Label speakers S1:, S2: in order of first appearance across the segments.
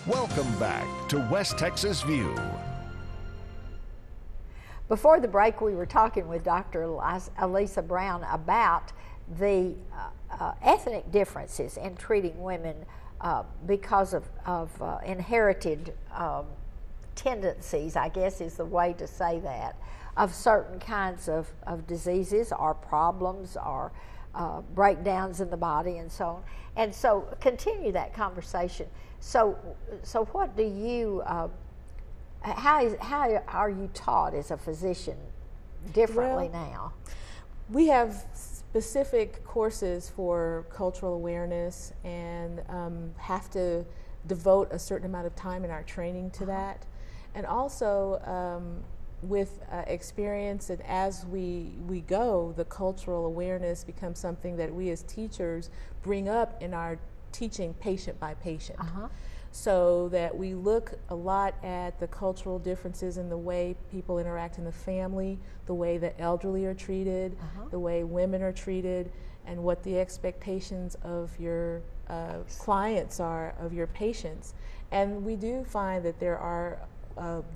S1: Welcome back to West Texas View.
S2: Before the break, we were talking with Dr. Elisa Brown about the ethnic differences in treating women because of inherited tendencies, I guess is the way to say that, of certain kinds of diseases or problems or breakdowns in the body and so on. And so continue that conversation. So what do you, how are you taught as a physician differently now?
S3: We have specific courses for cultural awareness and have to devote a certain amount of time in our training to that. And also with experience and as we go, the cultural awareness becomes something that we as teachers bring up in our teaching patient by patient. So that we look a lot at the cultural differences in the way people interact in the family, the way the elderly are treated, the way women are treated, and what the expectations of your clients are, of your patients. And we do find that there are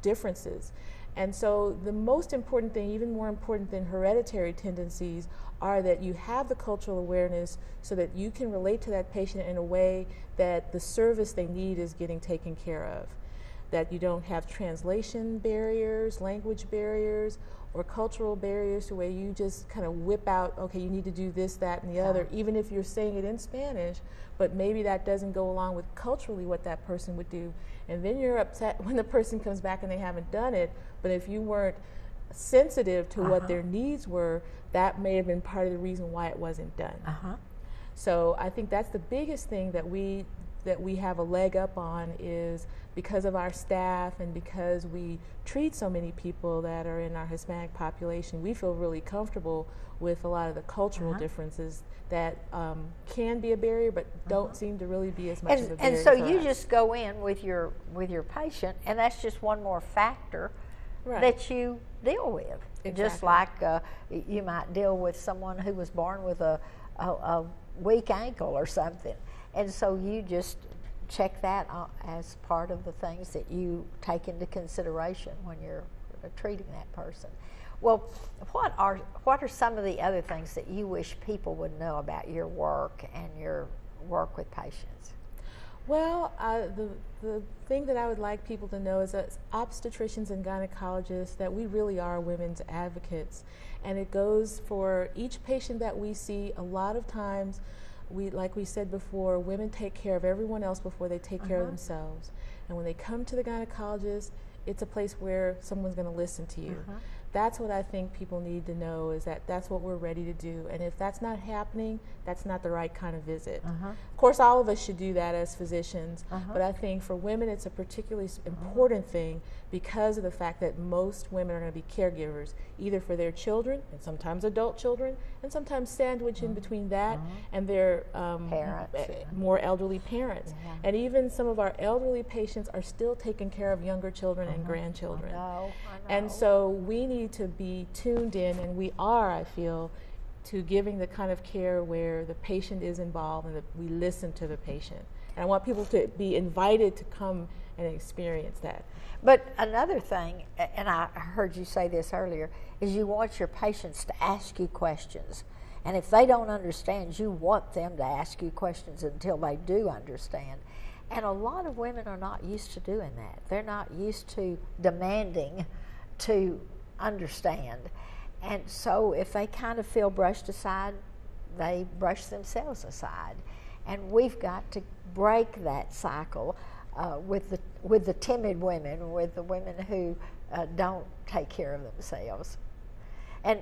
S3: differences. And so the most important thing, even more important than hereditary tendencies, are that you have the cultural awareness so that you can relate to that patient in a way that the service they need is getting taken care of. That you don't have translation barriers, language barriers, or cultural barriers to where you just kind of whip out, okay, you need to do this, that, and the other, even if you're saying it in Spanish, but maybe that doesn't go along with culturally what that person would do. And then you're upset when the person comes back and they haven't done it, but if you weren't sensitive to what their needs were, that may have been part of the reason why it wasn't done. So I think that's the biggest thing that we have a leg up on, is because of our staff and because we treat so many people that are in our Hispanic population, we feel really comfortable with a lot of the cultural differences that can be a barrier, but don't seem to really be as much of a barrier.
S2: And so you just go in with your patient, and that's just one more factor that you deal with. Just like you might deal with someone who was born with a weak ankle or something. And so you just check that as part of the things that you take into consideration when you're treating that person. Well, what are some of the other things that you wish people would know about your work and your work with patients?
S3: Well, the thing that I would like people to know is that obstetricians and gynecologists, that we really are women's advocates. And it goes for each patient that we see. A lot of times, like we said before, women take care of everyone else before they take care of themselves. And when they come to the gynecologist, it's a place where someone's going to listen to you. That's what I think people need to know, is that that's what we're ready to do. And if that's not happening, that's not the right kind of visit. Of course, all of us should do that as physicians, but I think for women it's a particularly important thing because of the fact that most women are going to be caregivers, either for their children, and sometimes adult children, and sometimes sandwiched in between that and their
S2: parents,
S3: more elderly parents. And even some of our elderly patients are still taking care of younger children and grandchildren.
S2: I know.
S3: And so we need to be tuned in, and we are, I feel, to giving the kind of care where the patient is involved and that we listen to the patient. And I want people to be invited to come and experience that.
S2: But another thing, and I heard you say this earlier, is you want your patients to ask you questions. And if they don't understand, you want them to ask you questions until they do understand. And a lot of women are not used to doing that. They're not used to demanding to understand. And so if they kind of feel brushed aside, they brush themselves aside. And we've got to break that cycle with the timid women, with the women who don't take care of themselves. And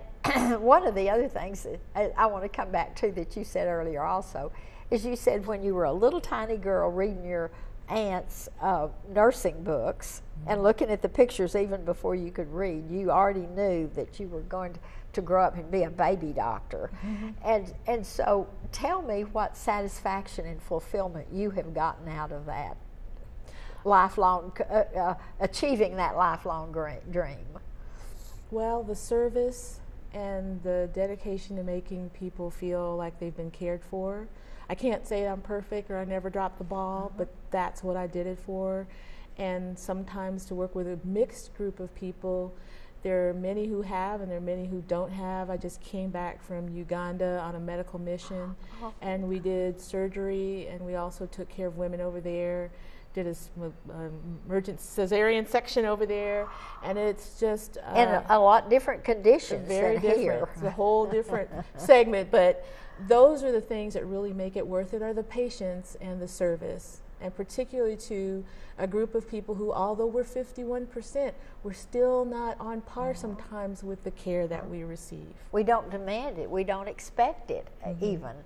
S2: one of the other things that I want to come back to that you said earlier also is you said when you were a little tiny girl reading your aunt's nursing books and looking at the pictures even before you could read, you already knew that you were going to grow up and be a baby doctor. And so tell me what satisfaction and fulfillment you have gotten out of that lifelong, achieving that lifelong dream.
S3: Well, the service and the dedication to making people feel like they've been cared for. I can't say I'm perfect or I never dropped the ball, but that's what I did it for. And sometimes to work with a mixed group of people, there are many who have and there are many who don't have. I just came back from Uganda on a medical mission, and we did surgery, and we also took care of women over there, did a emergent cesarean section over there, and it's just
S2: and a lot different conditions
S3: very
S2: than
S3: different.
S2: here.
S3: It's a whole different segment, but those are the things that really make it worth it, are the patients and the service, and particularly to a group of people who, although we're 51%, we're still not on par sometimes with the care that we receive.
S2: We don't demand it. We don't expect it even.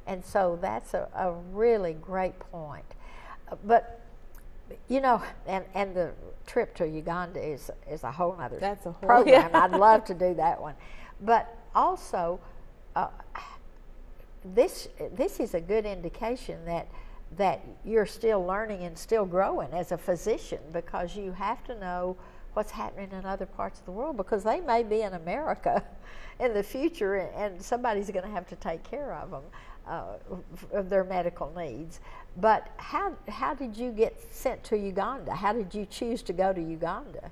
S2: And so that's a really great point. But, you know, and the trip to Uganda is a whole other program. I'd love to do that one. But also, this is a good indication that you're still learning and still growing as a physician, because you have to know what's happening in other parts of the world, because they may be in America in the future, and somebody's going to have to take care of them, of their medical needs. But how did you get sent to Uganda? How did you choose to go to Uganda?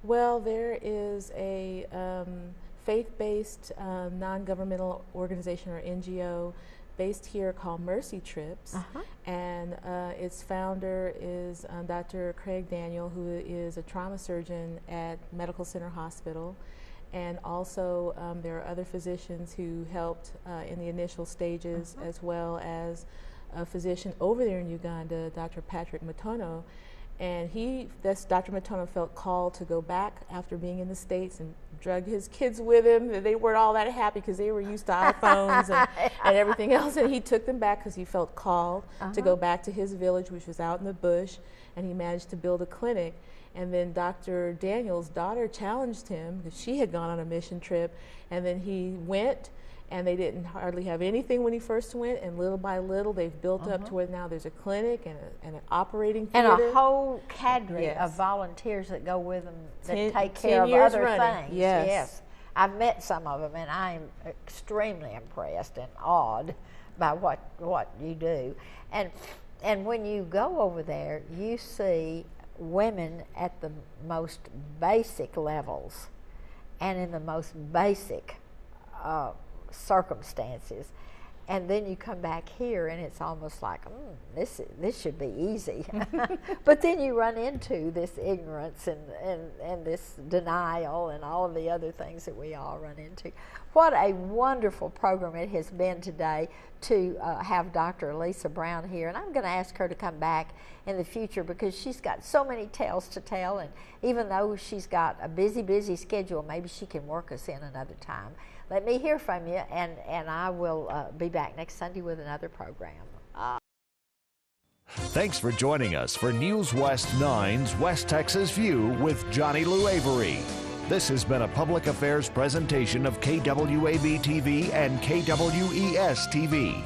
S3: Well, there is a faith-based non-governmental organization, or NGO, based here called Mercy Trips, and its founder is Dr. Craig Daniel, who is a trauma surgeon at Medical Center Hospital, and also there are other physicians who helped in the initial stages, as well as a physician over there in Uganda, Dr. Patrick Matono. And Dr. Matono felt called to go back after being in the States, and drug his kids with him. They weren't all that happy because they were used to iPhones and everything else. And he took them back because he felt called to go back to his village, which was out in the bush, and he managed to build a clinic. And then Dr. Daniel's daughter challenged him because she had gone on a mission trip, and then he went. And they didn't hardly have anything when he first went, and little by little they've built up to where now there's a clinic and an operating theater.
S2: And a whole cadre of volunteers that go with them that take care of other things. Yes. I've met some of them, and I'm extremely impressed and awed by what you do. And when you go over there, you see women at the most basic levels and in the most basic circumstances, and then you come back here and it's almost like this should be easy. But then you run into this ignorance and this denial and all of the other things that we all run into. What a wonderful program it has been today to have Dr. Lisa Brown here, and I'm going to ask her to come back in the future because she's got so many tales to tell, and even though she's got a busy schedule, maybe she can work us in another time. Let me hear from you, and I will be back next Sunday with another program.
S1: Thanks for joining us for News West 9's West Texas View with Johnny Lou Avery. This has been a public affairs presentation of KWAB-TV and KWES-TV.